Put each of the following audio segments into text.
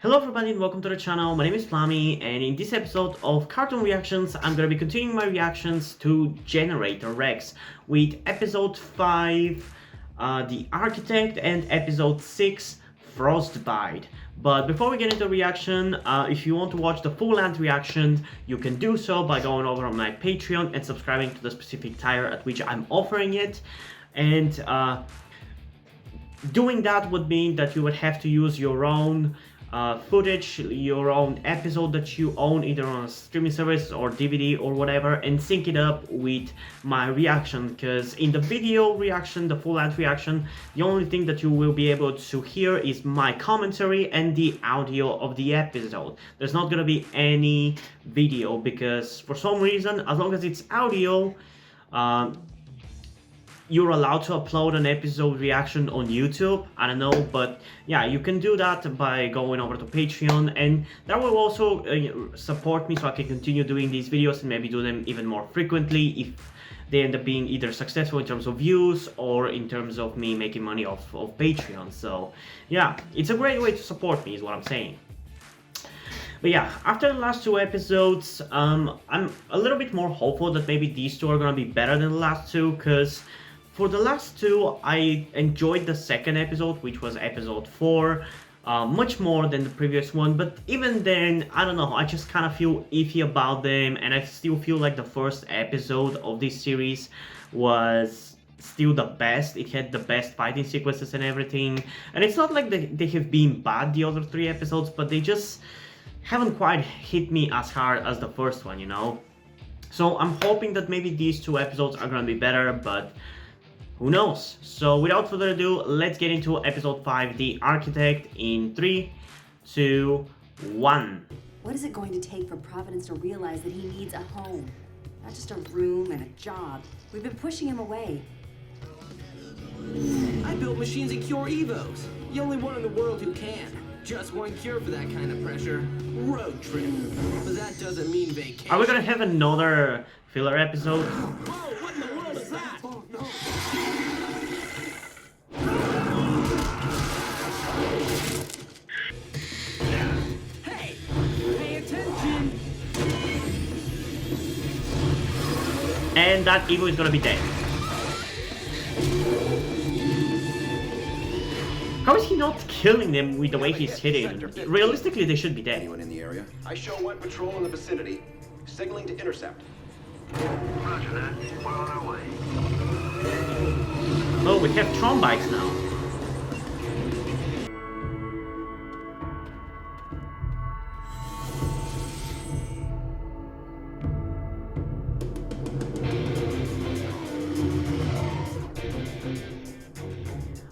Hello everybody and welcome to the channel. My name is Flami, and in this episode of Cartoon Reactions I'm gonna be continuing my reactions to Generator Rex with episode 5 The Architect and episode 6 Frostbite. But before we get into reaction, if you want to watch the full-length reaction, you can do so by going over on my Patreon and subscribing to the specific tier at which I'm offering it. And doing that would mean that you would have to use your own footage, your own episode that you own either on a streaming service or DVD or whatever, and sync it up with my reaction, because in the video reaction, the full-length reaction, the only thing that you will be able to hear is my commentary and the audio of the episode. There's not gonna be any video because for some reason, as long as it's audio, you're allowed to upload an episode reaction on YouTube. I don't know, but yeah, you can do that by going over to Patreon, and that will also support me so I can continue doing these videos and maybe do them even more frequently if they end up being either successful in terms of views or in terms of me making money off of Patreon. So yeah, it's a great way to support me is what I'm saying. But yeah, after the last two episodes, I'm a little bit more hopeful that maybe these two are gonna be better than the last two, because for the last two, I enjoyed the second episode, which was episode 4, much more than the previous one. But even then, I don't know, I just kind of feel iffy about them, and I still feel like the first episode of this series was still the best. It had the best fighting sequences and everything. And it's not like they have been bad, the other 3 episodes, but they just haven't quite hit me as hard as the first one, you know? So I'm hoping that maybe these 2 episodes are gonna be better, but who knows? So without further ado, let's get into episode 5, The Architect, in 3, 2, 1. What is it going to take for Providence to realize that he needs a home? Not just a room and a job. We've been pushing him away. I built machines that cure Evos. The only one in the world who can. Just one cure for that kind of pressure. Road trip. But that doesn't mean vacation. Are we gonna have another filler episode? Whoa, what in the world is that? Oh, no. Hey, pay attention. And that Evo is gonna be dead. How is he not killing them with the way he's hitting? Realistically, they should be dead. Anyone in the area? I show one patrol in the vicinity, signaling to intercept. Roger that. We're on our way. Oh, we have Frostbites now.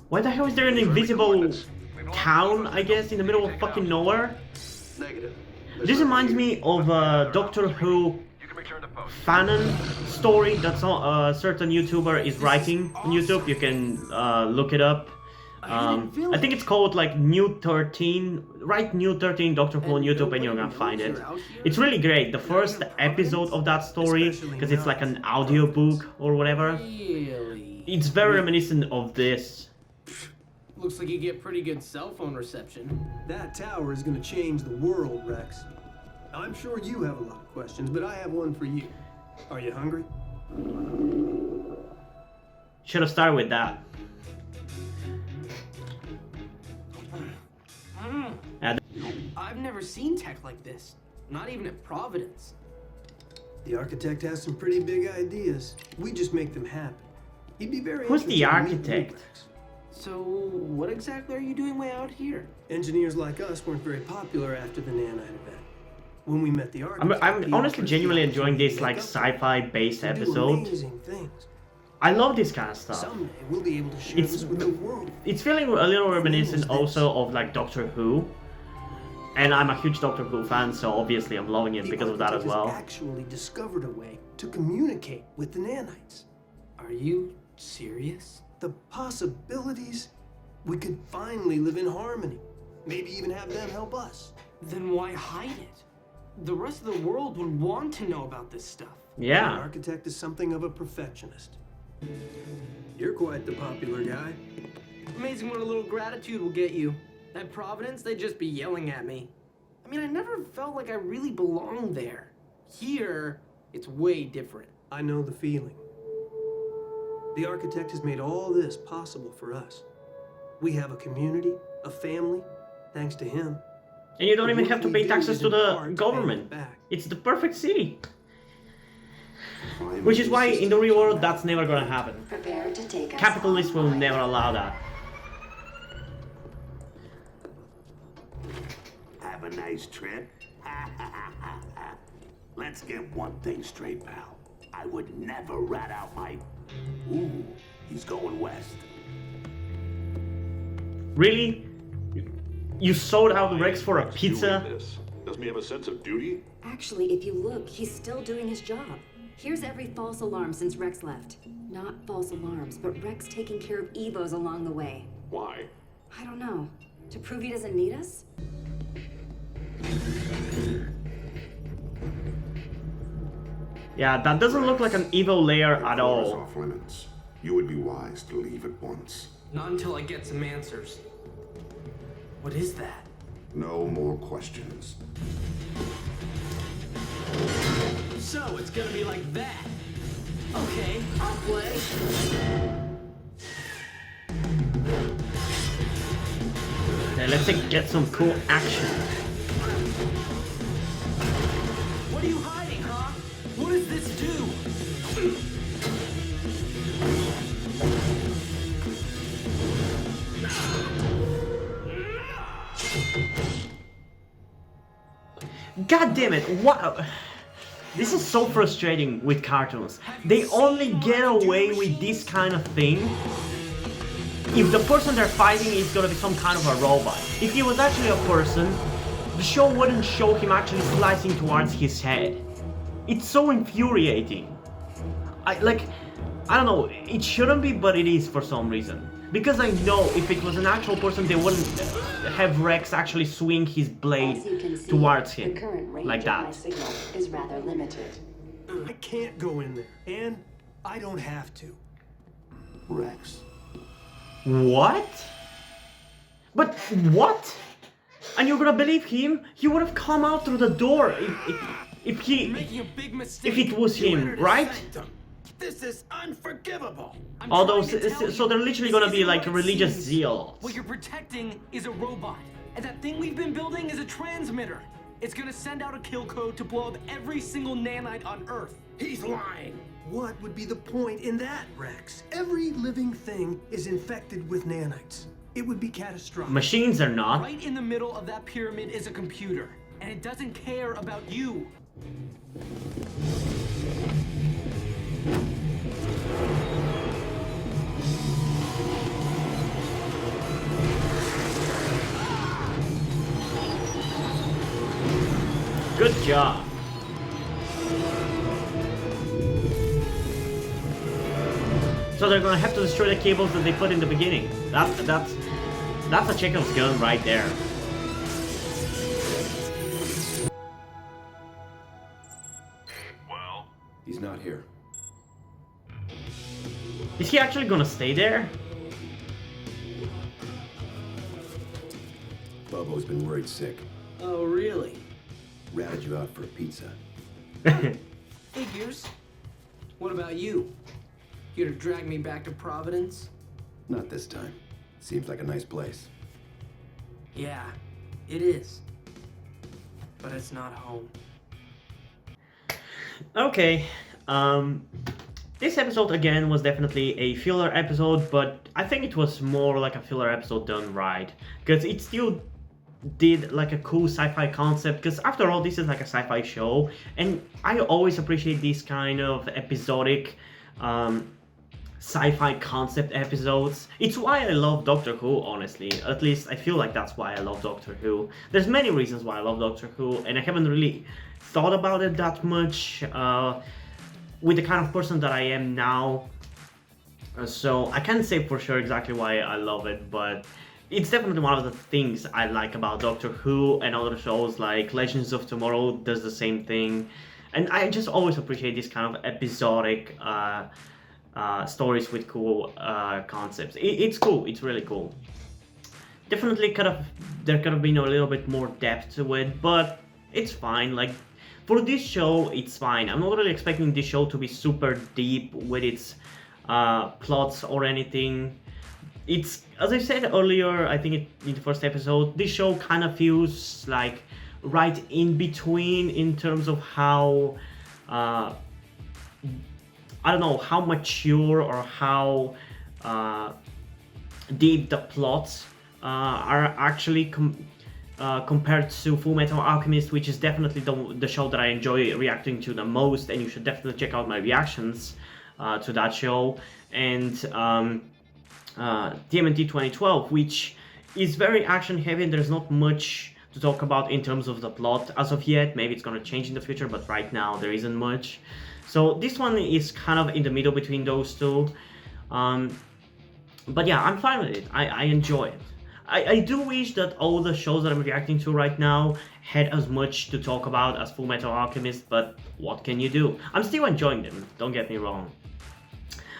Why the hell is there an invisible town, I guess, in the middle of fucking nowhere? Negative. This reminds me of a Doctor Who fanon story that a certain YouTuber is writing on YouTube. You can look it up. I think it's called like New 13. Write New 13 Doctor Who on YouTube and you're gonna find it. It's really great. The first episode of that story, because it's like an audio book or whatever. It's very reminiscent of this. Looks like you get pretty good cell phone reception. That tower is gonna change the world, Rex. I'm sure you have a lot of questions, but I have one for you. Are you hungry? Should have started with that. I've never seen tech like this. Not even at Providence. The architect has some pretty big ideas. We just make them happen. He'd be very Who's the interested in meeting you, architect? Rex. So, what exactly are you doing way out here? Engineers like us weren't very popular after the nanite event. When we met the architect, I'm honestly genuinely enjoying this like sci-fi based episode. I love this kind of stuff. Someday we'll be able to share this with the world. It's feeling a little reminiscent also of like Doctor Who. And I'm a huge Doctor Who fan, so obviously I'm loving it because of that as well. Actually discovered a way to communicate with the nanites. Are you serious? The possibilities, we could finally live in harmony. Maybe even have them help us. Then why hide it? The rest of the world would want to know about this stuff. Yeah. An architect is something of a perfectionist. You're quite the popular guy. Amazing what a little gratitude will get you. At Providence, they'd just be yelling at me. I mean, I never felt like I really belonged there. Here, it's way different. I know the feeling. The architect has made all this possible for us. We have a community, a family, thanks to him. And you don't The even work have to we pay do taxes is to in the part to pay it government. back. It's the perfect city. Which is why in the real world that's never gonna happen. Prepare to take us Capitalists will online. never allow that. Have a nice trip. Let's get one thing straight, pal. I would never rat out my... Ooh, he's going west. Really? You sold out Rex for a What's pizza? doing this? Doesn't he have a sense of duty? Actually, if you look, he's still doing his job. Here's every false alarm since Rex left. Not false alarms, but Rex taking care of Evos along the way. Why? I don't know. To prove he doesn't need us? Yeah, that doesn't look like an evil layer at Your order is all. off limits. You would be wise to leave at once. Not until I get some answers. What is that? No more questions. So, it's gonna be like that. Okay, I'll play. Okay, let's get some cool action. What are you hiding, huh? What does this do? God damn it, what? This is so frustrating with cartoons. They only get away with this kind of thing if the person they're fighting is gonna be some kind of a robot. If he was actually a person, the show wouldn't show him actually slicing towards his head. It's so infuriating. I don't know, it shouldn't be, but it is for some reason. Because I know if it was an actual person, they wouldn't have Rex actually swing his blade As you can see, towards the him current range like of my that. signal is rather limited. I can't go in there, and I don't have to. Rex. What? But what? And you're gonna believe him? He would have come out through the door if he... Making a big mistake. If it was him, right? This is unforgivable. Although, so they're literally gonna be like religious zealots. What you're protecting is a robot, and that thing we've been building is a transmitter. It's gonna send out a kill code to blow up every single nanite on Earth. He's lying. What would be the point in that, Rex? Every living thing is infected with nanites. It would be catastrophic. Machines are not. Right in the middle of that pyramid is a computer, and it doesn't care about you. Good job. So they're gonna have to destroy the cables that they put in the beginning. That's a Chekhov's gun right there. Well, He's not here. Is he actually gonna stay there? Bobo's been worried sick. Oh, really? Ratted you out for a pizza. Figures. What about you? Here to drag me back to Providence? Not this time. Seems like a nice place. Yeah, it is. But it's not home. Okay, this episode again was definitely a filler episode, but I think it was more like a filler episode done right, because it still did like a cool sci-fi concept, because after all this is like a sci-fi show, and I always appreciate these kind of episodic sci-fi concept episodes. It's why I love Doctor Who, honestly. At least I feel like that's why I love Doctor Who. There's many reasons why I love Doctor Who, and I haven't really thought about it that much with the kind of person that I am now. So I can't say for sure exactly why I love it, but it's definitely one of the things I like about Doctor Who, and other shows like Legends of Tomorrow does the same thing. And I just always appreciate this kind of episodic stories with cool concepts. It's cool, it's really cool. Definitely there could have been a little bit more depth to it, but it's fine. Like, for this show, it's fine. I'm not really expecting this show to be super deep with its plots or anything. It's, as I said earlier, I think in the first episode, this show kind of feels like right in between in terms of how, I don't know, how mature or how deep the plots are actually compared to Full Metal Alchemist, which is definitely the show that I enjoy reacting to the most, and you should definitely check out my reactions to that show. And TMNT 2012, which is very action heavy, and there's not much to talk about in terms of the plot as of yet. Maybe it's gonna change in the future, but right now there isn't much. So this one is kind of in the middle between those two. But yeah, I'm fine with it. I enjoy it. I do wish that all the shows that I'm reacting to right now had as much to talk about as Full Metal Alchemist, but what can you do? I'm still enjoying them, don't get me wrong.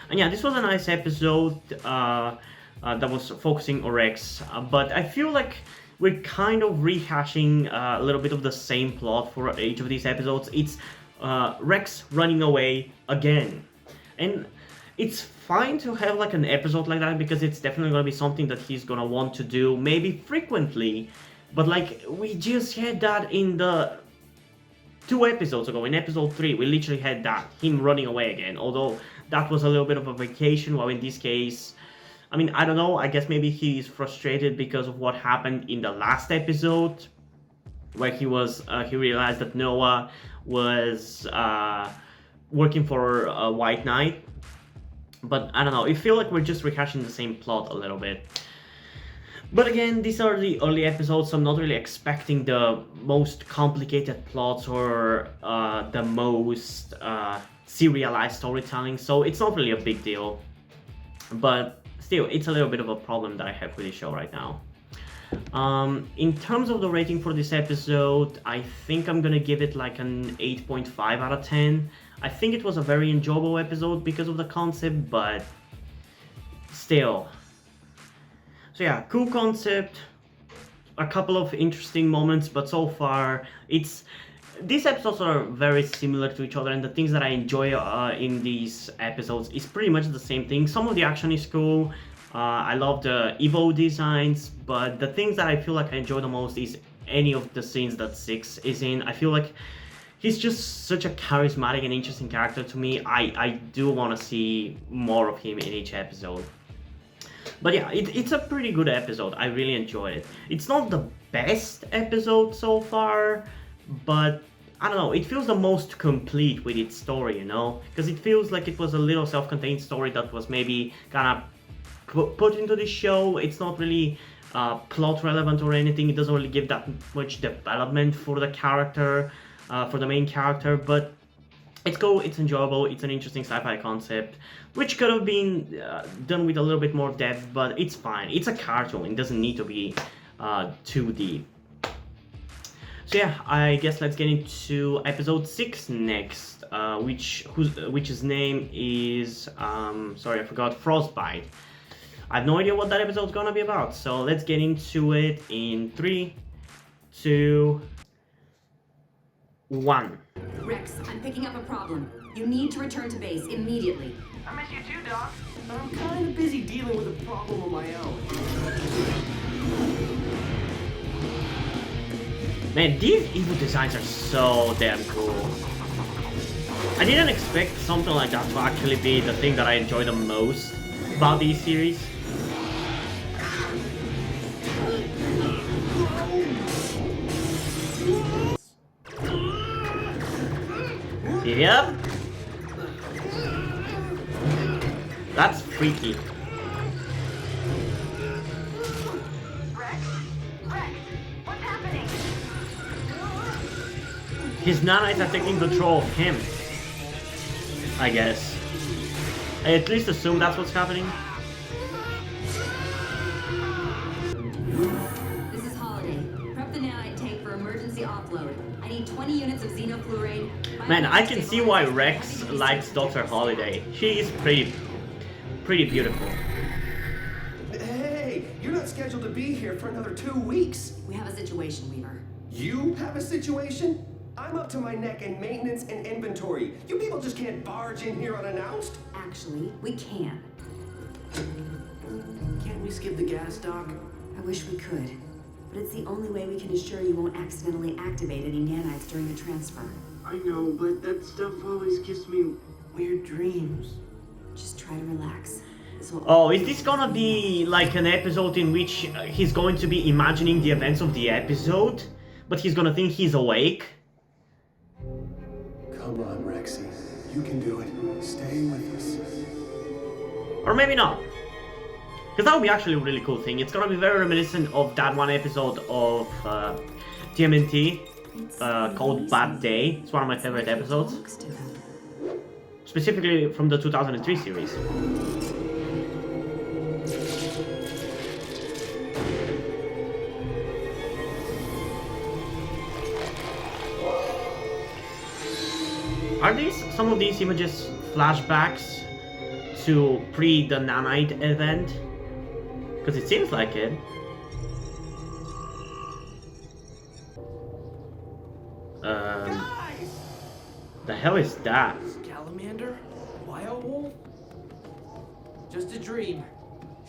And yeah, this was a nice episode that was focusing on Rex, but I feel like we're kind of rehashing a little bit of the same plot for each of these episodes. It's Rex running away again. And it's fine to have like an episode like that, because it's definitely gonna be something that he's gonna want to do, maybe frequently. But like, we just had that in the 2 episodes ago, in episode 3, we literally had that, him running away again. Although that was a little bit of a vacation, while in this case, I mean, I don't know, I guess maybe he's frustrated because of what happened in the last episode, where he realized that Noah was working for a White Knight. But I don't know, I feel like we're just rehashing the same plot a little bit. But again, these are the early episodes, so I'm not really expecting the most complicated plots or the most serialized storytelling, so it's not really a big deal. But still, it's a little bit of a problem that I have with this show right now. In terms of the rating for this episode, I think I'm gonna give it like an 8.5 out of 10. I think it was a very enjoyable episode because of the concept, but still. So yeah, cool concept, a couple of interesting moments, but so far these episodes are very similar to each other, and the things that I enjoy in these episodes is pretty much the same thing. Some of the action is cool. I love the Evo designs, but the things that I feel like I enjoy the most is any of the scenes that Six is in. I feel like he's just such a charismatic and interesting character to me. I do want to see more of him in each episode. But yeah, it's a pretty good episode. I really enjoyed it. It's not the best episode so far, but I don't know, it feels the most complete with its story, you know? Because it feels like it was a little self-contained story that was maybe kind of put into the show. It's not really plot relevant or anything. It doesn't really give that much development for the character, for the main character, but it's cool, it's enjoyable, it's an interesting sci-fi concept, which could have been done with a little bit more depth, but it's fine. It's a cartoon, it doesn't need to be too deep. So yeah, I guess let's get into episode 6 next, which's name is, sorry I forgot, Frostbite. I have no idea what that episode's gonna be about, so let's get into it in 3, 2, 1. Rex, I'm picking up a problem. You need to return to base immediately. I miss you too, Doc. But I'm kind of busy dealing with a problem of my own. Man, these Evo designs are so damn cool. I didn't expect something like that to actually be the thing that I enjoy the most about these series. Yep. That's freaky. Rex? Rex, what's happening? His nanites are taking control of him, I guess. I at least assume that's what's happening. This is Holiday. Prep the nanite tank for emergency offload. I need 20 units of xenofluoride. Man, I can see why Rex likes Dr. Holiday. She is pretty beautiful. Hey, you're not scheduled to be here for another 2 weeks. We have a situation, Weaver. You have a situation? I'm up to my neck in maintenance and inventory. You people just can't barge in here unannounced. Actually, we can. Can't we skip the gas dock? I wish we could. But it's the only way we can ensure you won't accidentally activate any nanites during the transfer. I know, but that stuff always gives me weird dreams. Just try to relax. This will Oh, is this gonna be like an episode in which he's going to be imagining the events of the episode, but he's gonna think he's awake? Come on, Rexy. You can do it. Stay with us. Or maybe not. Because that would be actually a really cool thing. It's gonna be very reminiscent of that one episode of TMNT called Bad Day. It's one of my favorite episodes. Specifically from the 2003 series. Are some of these images flashbacks to pre the nanite event? Because it seems like it. Guys! The hell is that? Salamander? Wild wolf? Just a dream.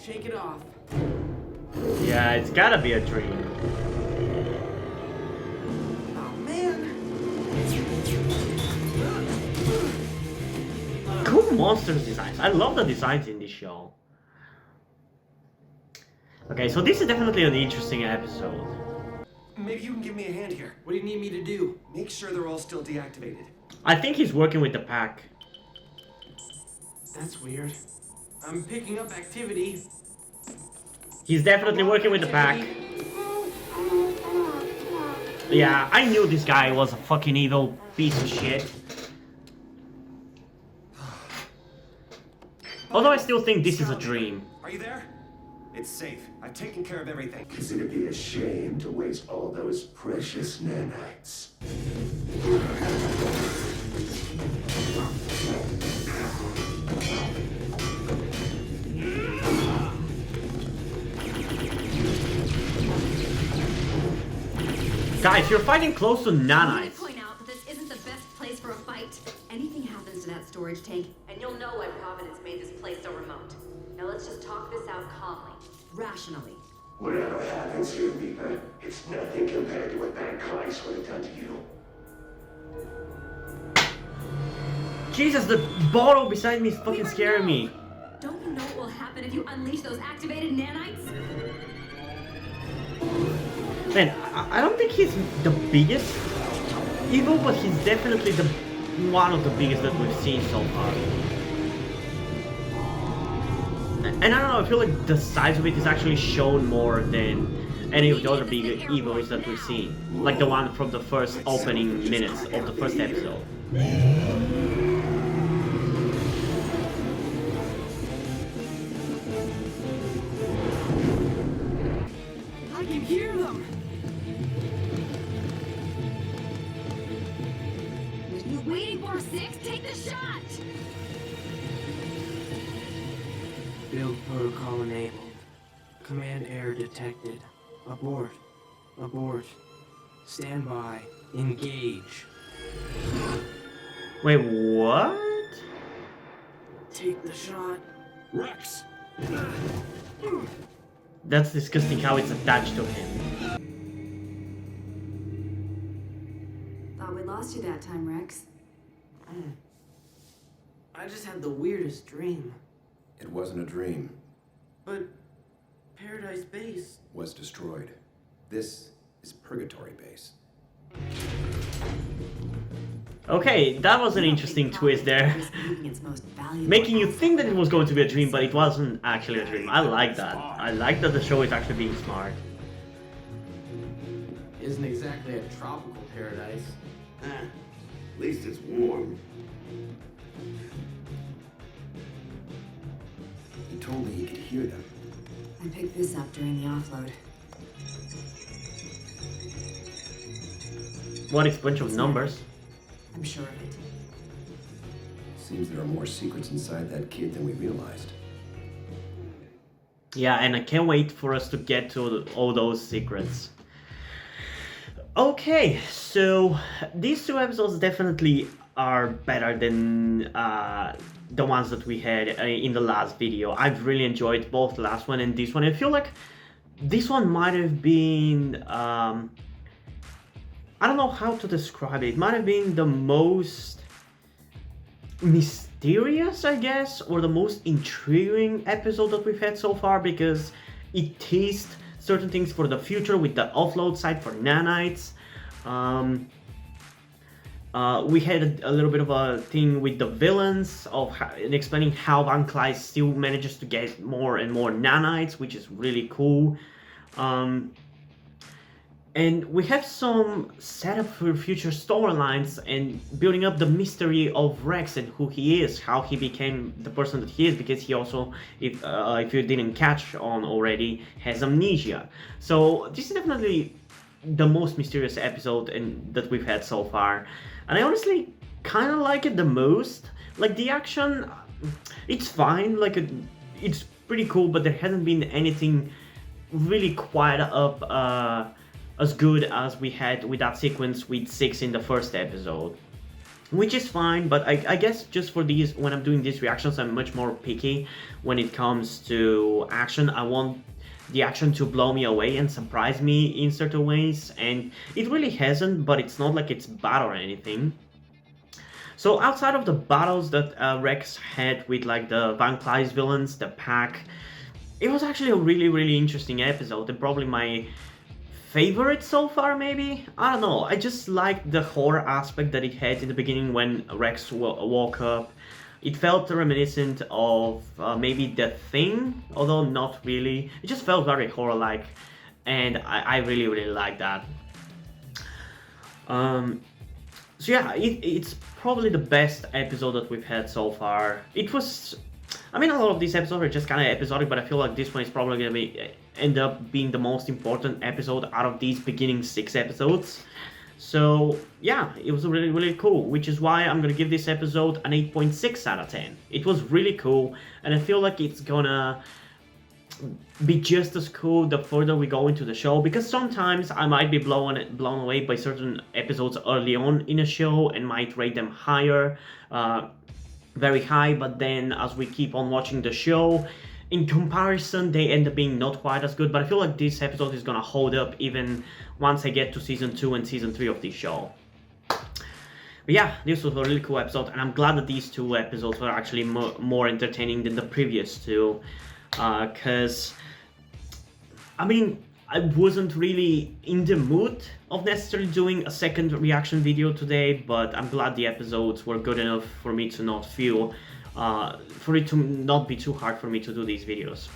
Shake it off. Yeah, it's gotta be a dream. Oh man! Cool monsters designs. I love the designs in this show. Okay, so this is definitely an interesting episode. Maybe you can give me a hand here. What do you need me to do? Make sure they're all still deactivated. I think he's working with the pack. That's weird. I'm picking up activity. He's definitely working with the pack. Yeah, I knew this guy was a fucking evil piece of shit. Although I still think this is a dream. Are you there? It's safe. I've taken care of everything. Cause it'd be a shame to waste all those precious nanites. Guys, you're fighting close to I nanites. want to point out that this isn't the best place for a fight. Anything happens to that storage tank, and you'll know why Providence made this place so remote. Now let's just talk this out calmly, rationally. Whatever happens here, Reaper, it's nothing compared to what that Christ would have done to you. Jesus, the bottle beside me is fucking scaring me. Don't you know what will happen if you unleash those activated nanites? Man, I don't think he's the biggest evil, but he's definitely one of the biggest that we've seen so far. And I don't know, I feel like the size of it is actually shown more than any of the other big evils that we've seen. Like the one from the first opening minutes of the first episode. I can hear them! What are you waiting for, Six? Take the shot! Build protocol enabled. Command error detected. Abort. Abort. Stand by. Engage. Wait, what? Take the shot. Rex! That's disgusting how it's attached to him. Thought we lost you that time, Rex. I just had the weirdest dream. It wasn't a dream. But Paradise Base. Was destroyed. This is Purgatory Base. Okay, that was an interesting twist there. Making you think that it was going to be a dream, but it wasn't actually a dream. I like that. I like that the show is actually being smart. Isn't exactly a tropical paradise. At least it's warm. He told me he could hear them. I picked this up during the offload. What is a bunch of numbers? I'm sure of it. Seems there are more secrets inside that kid than we realized. Yeah, and I can't wait for us to get to all those secrets. Okay, so these two episodes definitely are better than the ones that we had in the last video. I've really enjoyed both the last one and this one. I feel like this one might have been, I don't know how to describe it. It might have been the most mysterious, I guess, or the most intriguing episode that we've had so far, because it teased certain things for the future with the offload site for nanites. We had a little bit of a thing with the villains of explaining how Van Clyde still manages to get more and more nanites, which is really cool. And we have some setup for future storylines and building up the mystery of Rex and who he is, how he became the person that he is, because he also, if you didn't catch on already, has amnesia. So this is definitely the most mysterious episode that we've had so far. And I honestly kind of like it the most. Like, the action, it's fine, like it's pretty cool, but there hasn't been anything really quite up as good as we had with that sequence with 6 in the first episode, which is fine. But I guess just for these, when I'm doing these reactions, I'm much more picky when it comes to action. I want the action to blow me away and surprise me in certain ways, and it really hasn't, but it's not like it's bad or anything. So outside of the battles that Rex had with like the Van Clyde's villains, the pack, it was actually a really interesting episode, and probably my favorite so far, maybe? I don't know, I just liked the horror aspect that it had in the beginning when Rex woke up. It felt reminiscent of maybe The Thing, although not really. It just felt very horror-like, and I really like that. So yeah, it's probably the best episode that we've had so far. It was, I mean, a lot of these episodes are just kind of episodic, but I feel like this one is probably going to end up being the most important episode out of these beginning 6 episodes. So yeah, it was really cool, which is why I'm gonna give this episode an 8.6 out of 10. It was really cool, and I feel like it's gonna be just as cool the further we go into the show, because sometimes I might be blown away by certain episodes early on in a show and might rate them higher, very high, but then as we keep on watching the show, in comparison, they end up being not quite as good. But I feel like this episode is gonna hold up even once I get to season 2 and season 3 of this show. But yeah, this was a really cool episode, and I'm glad that these 2 episodes were actually more entertaining than the previous 2. Because, I mean, I wasn't really in the mood of necessarily doing a second reaction video today, but I'm glad the episodes were good enough for me to not feel for it to not be too hard for me to do these videos.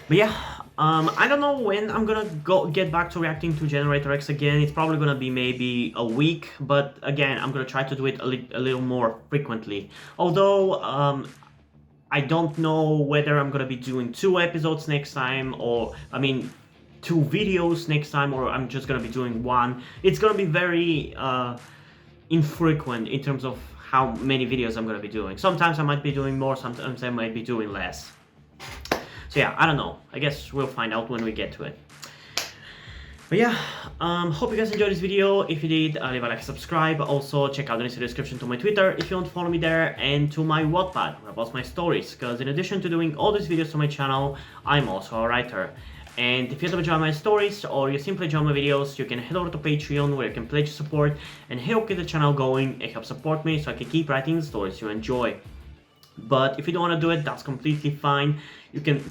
But yeah, I don't know when I'm gonna get back to reacting to Generator X again. It's probably gonna be maybe a week, but again, I'm gonna try to do it a little more frequently. Although, I don't know whether I'm gonna be doing 2 episodes next time, or, I mean, 2 videos next time, or I'm just gonna be doing 1. It's gonna be very infrequent in terms of how many videos I'm gonna be doing. Sometimes I might be doing more, sometimes I might be doing less. So yeah, I don't know. I guess we'll find out when we get to it. But yeah, hope you guys enjoyed this video. If you did, leave a like, subscribe. Also, check out the description to my Twitter if you want to follow me there, and to my Wattpad, where I post my stories. Because in addition to doing all these videos on my channel, I'm also a writer. And if you want to enjoy my stories, or you simply enjoy my videos, you can head over to Patreon, where you can pledge support and help get the channel going and help support me so I can keep writing the stories you enjoy. But if you don't want to do it, that's completely fine. You can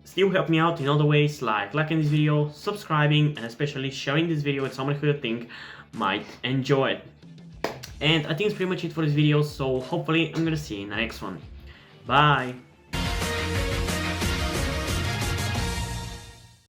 still help me out in other ways, like liking this video, subscribing, and especially sharing this video with someone who you think might enjoy it. And I think it's pretty much it for this video, so hopefully I'm gonna see you in the next one. Bye!